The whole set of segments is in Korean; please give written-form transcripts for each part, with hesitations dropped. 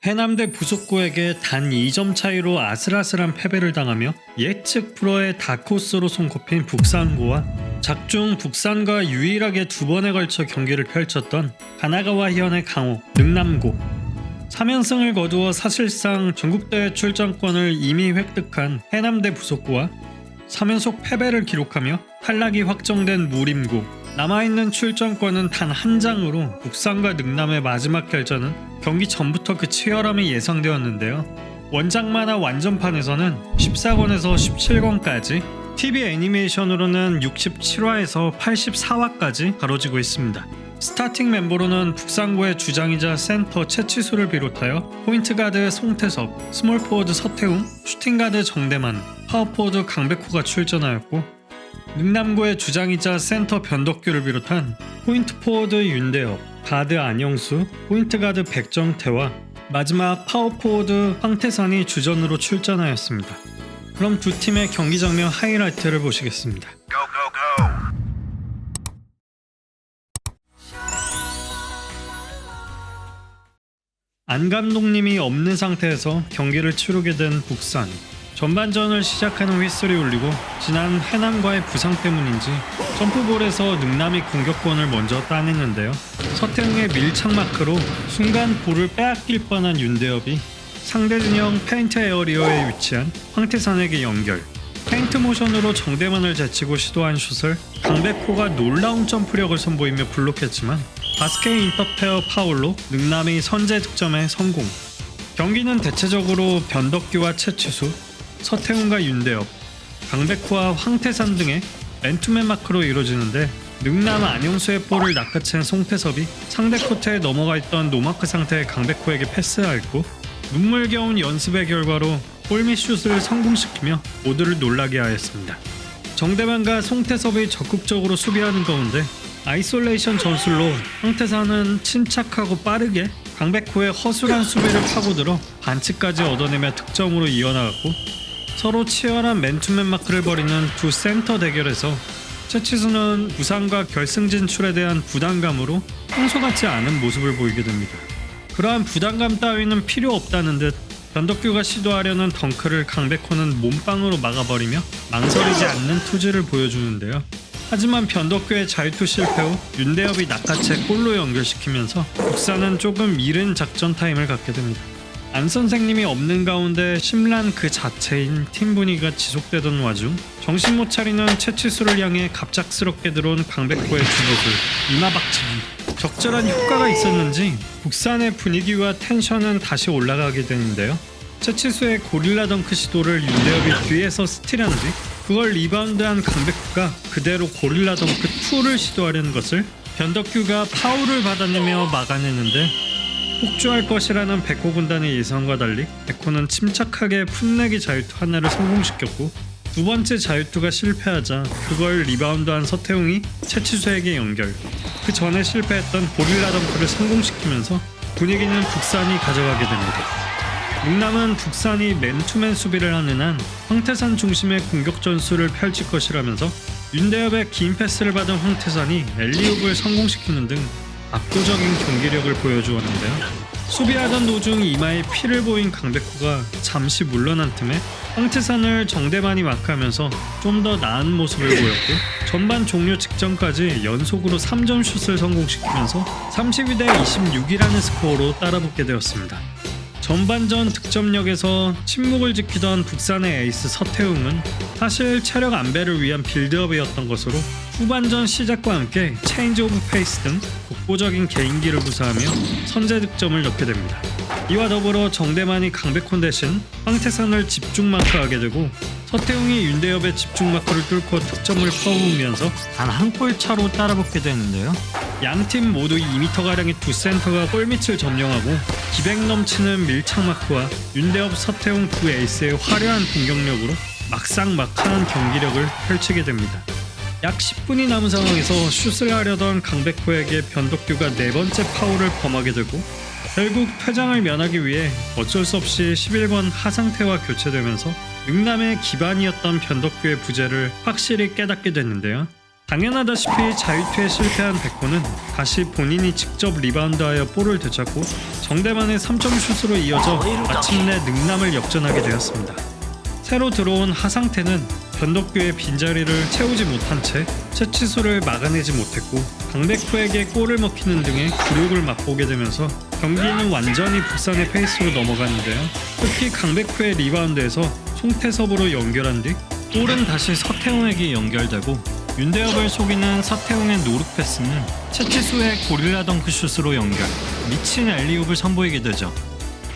해남대 부속고에게 단 2점 차이로 아슬아슬한 패배를 당하며 예측 불허의 다크호스로 손꼽힌 북산고와 작중 북산과 유일하게 두 번에 걸쳐 경기를 펼쳤던 가나가와 현의 강호, 능남고. 3연승을 거두어 사실상 전국대회 출전권을 이미 획득한 해남대 부속고와 3연속 패배를 기록하며 탈락이 확정된 무림고. 남아있는 출전권은 단 한 장으로 북산과 능남의 마지막 결전은 경기 전부터 그 치열함이 예상되었는데요. 원작 만화 완전판에서는 14권에서 17권까지, TV 애니메이션으로는 67화에서 84화까지 다뤄지고 있습니다. 스타팅 멤버로는 북산고의 주장이자 센터 채치수를 비롯하여 포인트가드 송태섭, 스몰포워드 서태웅, 슈팅가드 정대만, 파워포워드 강백호가 출전하였고, 능남고의 주장이자 센터 변덕규를 비롯한 포인트 포워드 윤대엽, 가드 안영수, 포인트 가드 백정태와 마지막 파워포워드 황태산이 주전으로 출전하였습니다. 그럼 두 팀의 경기 장면 하이라이트를 보시겠습니다. 안 감독님이 없는 상태에서 경기를 치르게 된 북산. 전반전을 시작하는 휘슬이 울리고 지난 해남과의 부상 때문인지 점프볼에서 능남이 공격권을 먼저 따냈는데요. 서태웅의 밀착 마크로 순간 볼을 빼앗길 뻔한 윤대엽이 상대 진영 페인트 에어리어에 위치한 황태산에게 연결. 페인트 모션으로 정대만을 제치고 시도한 슛을 강백호가 놀라운 점프력을 선보이며 블록했지만 바스켓 인터페어 파울로 능남이 선제 득점에 성공. 경기는 대체적으로 변덕규와 채치수, 서태웅과 윤대엽, 강백호와 황태산 등의 맨투맨 마크로 이루어지는데, 능남 안영수의 볼을 낚아챈 송태섭이 상대 코트에 넘어가 있던 노마크 상태의 강백호에게 패스하였고, 눈물겨운 연습의 결과로 골밑슛을 성공시키며 모두를 놀라게 하였습니다. 정대만과 송태섭이 적극적으로 수비하는 가운데 아이솔레이션 전술로 황태산은 침착하고 빠르게 강백호의 허술한 수비를 파고들어 반칙까지 얻어내며 득점으로 이어나갔고, 서로 치열한 맨투맨 마크를 벌이는 두 센터 대결에서 채치수는 부상과 결승 진출에 대한 부담감으로 평소 같지 않은 모습을 보이게 됩니다. 그러한 부담감 따위는 필요 없다는 듯 변덕규가 시도하려는 덩크를 강백호는 몸빵으로 막아버리며 망설이지 않는 투지를 보여주는데요. 하지만 변덕규의 자유투 실패 후 윤대엽이 낚아채 골로 연결시키면서 북산은 조금 이른 작전 타임을 갖게 됩니다. 안 선생님이 없는 가운데 심란 그 자체인 팀 분위기가 지속되던 와중 정신 못 차리는 채치수를 향해 갑작스럽게 들어온 강백호의 주먹을 이마박치기. 적절한 효과가 있었는지 북산의 분위기와 텐션은 다시 올라가게 되는데요. 채치수의 고릴라 덩크 시도를 윤대엽이 뒤에서 스틸한 뒤 그걸 리바운드한 강백호가 그대로 고릴라 덩크 2를 시도하려는 것을 변덕규가 파울을 받아내며 막아내는데, 폭주할 것이라는 백호 군단의 예상과 달리 백호는 침착하게 풋내기 자유투 하나를 성공시켰고, 두 번째 자유투가 실패하자 그걸 리바운드한 서태웅이 채치수에게 연결. 그 전에 실패했던 고릴라 덩크를 성공시키면서 분위기는 북산이 가져가게 됩니다. 능남은 북산이 맨투맨 수비를 하는 한 황태산 중심의 공격 전술을 펼칠 것이라면서 윤대엽의 긴 패스를 받은 황태산이 엘리웁을 성공시키는 등 압도적인 경기력을 보여주었는데요. 수비하던 도중 이마에 피를 보인 강백호가 잠시 물러난 틈에 황태산을 정대만이 마크하면서 좀 더 나은 모습을 보였고, 전반 종료 직전까지 연속으로 3점 슛을 성공시키면서 32대 26이라는 스코어로 따라붙게 되었습니다. 전반전 득점력에서 침묵을 지키던 북산의 에이스 서태웅은 사실 체력 안배를 위한 빌드업이었던 것으로 후반전 시작과 함께 체인지 오브 페이스 등 독보적인 개인기를 구사하며 선제 득점을 넣게 됩니다. 이와 더불어 정대만이 강백호 대신 황태산을 집중 마크하게 되고, 서태웅이 윤대엽의 집중 마크를 뚫고 득점을 퍼부으면서 단 한 골 차로 따라붙게 되는데요. 양팀 모두 2m가량의 두 센터가 골밑을 점령하고 기백 넘치는 밀착 마크와 윤대엽, 서태웅 두 에이스의 화려한 공격력으로 막상막하한 경기력을 펼치게 됩니다. 약 10분이 남은 상황에서 슛을 하려던 강백호에게 변덕규가 네 번째 파울을 범하게 되고, 결국 퇴장을 면하기 위해 어쩔 수 없이 11번 하상태와 교체되면서 능남의 기반이었던 변덕규의 부재를 확실히 깨닫게 됐는데요. 당연하다시피 자유투에 실패한 백호는 다시 본인이 직접 리바운드하여 볼을 되찾고 정대만의 3점 슛으로 이어져 마침내 능남을 역전하게 되었습니다. 새로 들어온 하상태는 변덕규의 빈자리를 채우지 못한 채 채치수를 막아내지 못했고 강백호에게 골을 먹히는 등의 굴욕을 맛보게 되면서 경기는 완전히 북산의 페이스로 넘어가는데요. 특히 강백호의 리바운드에서 송태섭으로 연결한 뒤 볼은 다시 서태웅에게 연결되고 윤대엽을 속이는 서태웅의 노룩 패스는 채치수의 고릴라 덩크슛으로 연결, 미친 엘리웁을 선보이게 되죠.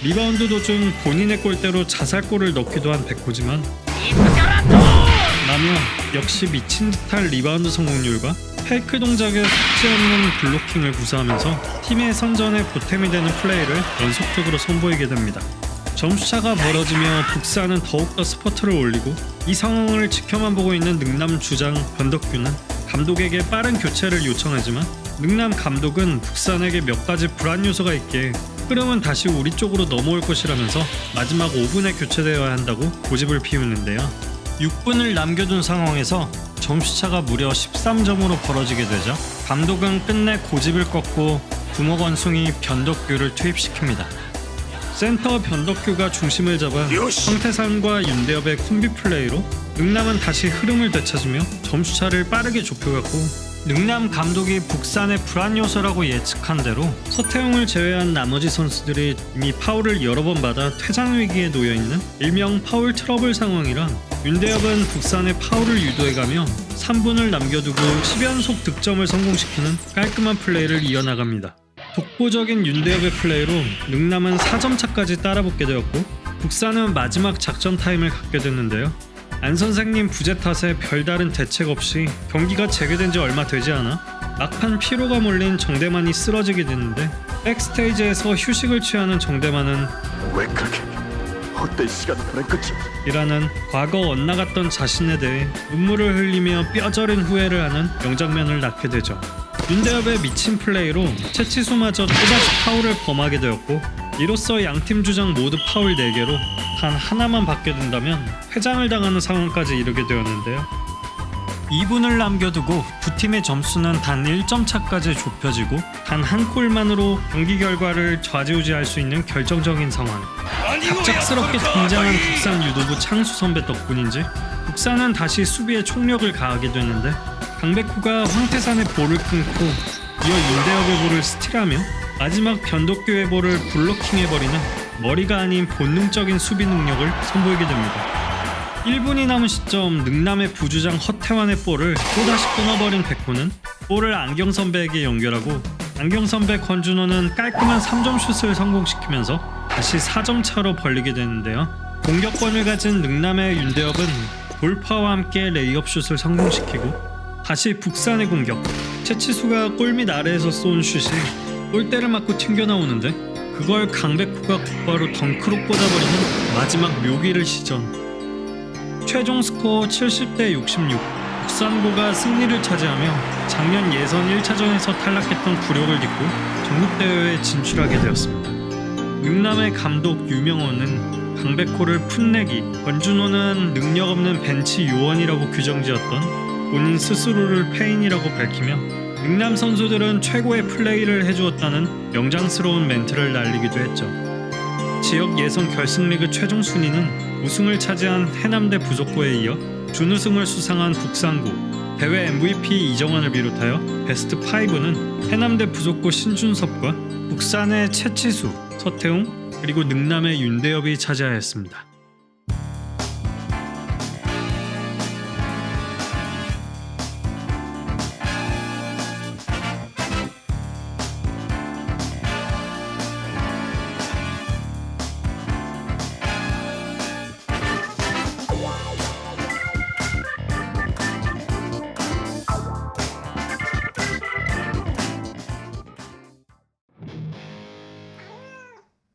리바운드 도중 본인의 골대로 자살골을 넣기도 한 백호지만 라며 역시 미친 듯한 리바운드 성공률과 페이크 동작에 속지 없는 블로킹을 구사하면서 팀의 선전에 보탬이 되는 플레이를 연속적으로 선보이게 됩니다. 점수차가 벌어지며 북산은 더욱더 스퍼트를 올리고 이 상황을 지켜만 보고 있는 능남 주장 변덕규는 감독에게 빠른 교체를 요청하지만 능남 감독은 북산에게 몇 가지 불안 요소가 있기에 흐름은 다시 우리 쪽으로 넘어올 것이라면서 마지막 5분에 교체되어야 한다고 고집을 피우는데요. 6분을 남겨둔 상황에서 점수차가 무려 13점으로 벌어지게 되죠. 감독은 끝내 고집을 꺾고 구목 원숭이 변덕규를 투입시킵니다. 센터 변덕규가 중심을 잡아 황태산과 윤대엽의 콤비 플레이로 능남은 다시 흐름을 되찾으며 점수차를 빠르게 좁혀갔고 능남 감독이 북산의 불안 요소라고 예측한 대로 서태웅을 제외한 나머지 선수들이 이미 파울을 여러 번 받아 퇴장 위기에 놓여있는 일명 파울 트러블 상황이라 윤대엽은 북산의 파울을 유도해가며 3분을 남겨두고 10연속 득점을 성공시키는 깔끔한 플레이를 이어나갑니다. 독보적인 윤대엽의 플레이로 능남은 4점 차까지 따라붙게 되었고 북산은 마지막 작전 타임을 갖게 됐는데요. 안 선생님 부재 탓에 별다른 대책 없이 경기가 재개된 지 얼마 되지 않아 막판 피로가 몰린 정대만이 쓰러지게 됐는데 백스테이지에서 휴식을 취하는 정대만은 왜 그렇게 헛된 시간을 보냈겠지? 이라는 과거 엇나갔던 자신에 대해 눈물을 흘리며 뼈저린 후회를 하는 명장면을 낳게 되죠. 윤대엽의 미친 플레이로 채치수마저 또다시 파울을 범하게 되었고 이로써 양팀 주장 모두 파울 4개로 단 하나만 받게 된다면 회장을 당하는 상황까지 이르게 되었는데요. 2분을 남겨두고 두 팀의 점수는 단 1점 차까지 좁혀지고 단 한 골만으로 경기 결과를 좌지우지할 수 있는 결정적인 상황. 갑작스럽게 등장한 북산 유도부 창수 선배 덕분인지 북산은 다시 수비에 총력을 가하게 되는데 강백호가 황태산의 볼을 끊고 이어 윤대엽의 볼을 스틸하며 마지막 변덕규의 볼을 블로킹해버리는 머리가 아닌 본능적인 수비 능력을 선보이게 됩니다. 1분이 남은 시점 능남의 부주장 허태환의 볼을 또다시 끊어버린 백호는 볼을 안경선배에게 연결하고 안경선배 권준호는 깔끔한 3점 슛을 성공시키면서 다시 4점 차로 벌리게 되는데요. 공격권을 가진 능남의 윤대엽은 돌파와 함께 레이업 슛을 성공시키고 다시 북산의 공격. 채치수가 골밑 아래에서 쏜 슛이 골대를 맞고 튕겨나오는데 그걸 강백호가 곧바로 덩크로 꽂아버리는 마지막 묘기를 시전. 최종 스코어 70대 66. 북산고가 승리를 차지하며 작년 예선 1차전에서 탈락했던 굴욕을 딛고 전국대회에 진출하게 되었습니다. 능남의 감독 유명호는 강백호를 풋내기, 권준호는 능력 없는 벤치 요원이라고 규정지었던 본인 스스로를 페인이라고 밝히며 능남 선수들은 최고의 플레이를 해주었다는 명장스러운 멘트를 날리기도 했죠. 지역 예선 결승 리그 최종 순위는 우승을 차지한 해남대 부속고에 이어 준우승을 수상한 북산고, 대회 MVP 이정환을 비롯하여 베스트 5는 해남대 부속고 신준섭과 북산의 채치수, 서태웅, 그리고 능남의 윤대엽이 차지하였습니다.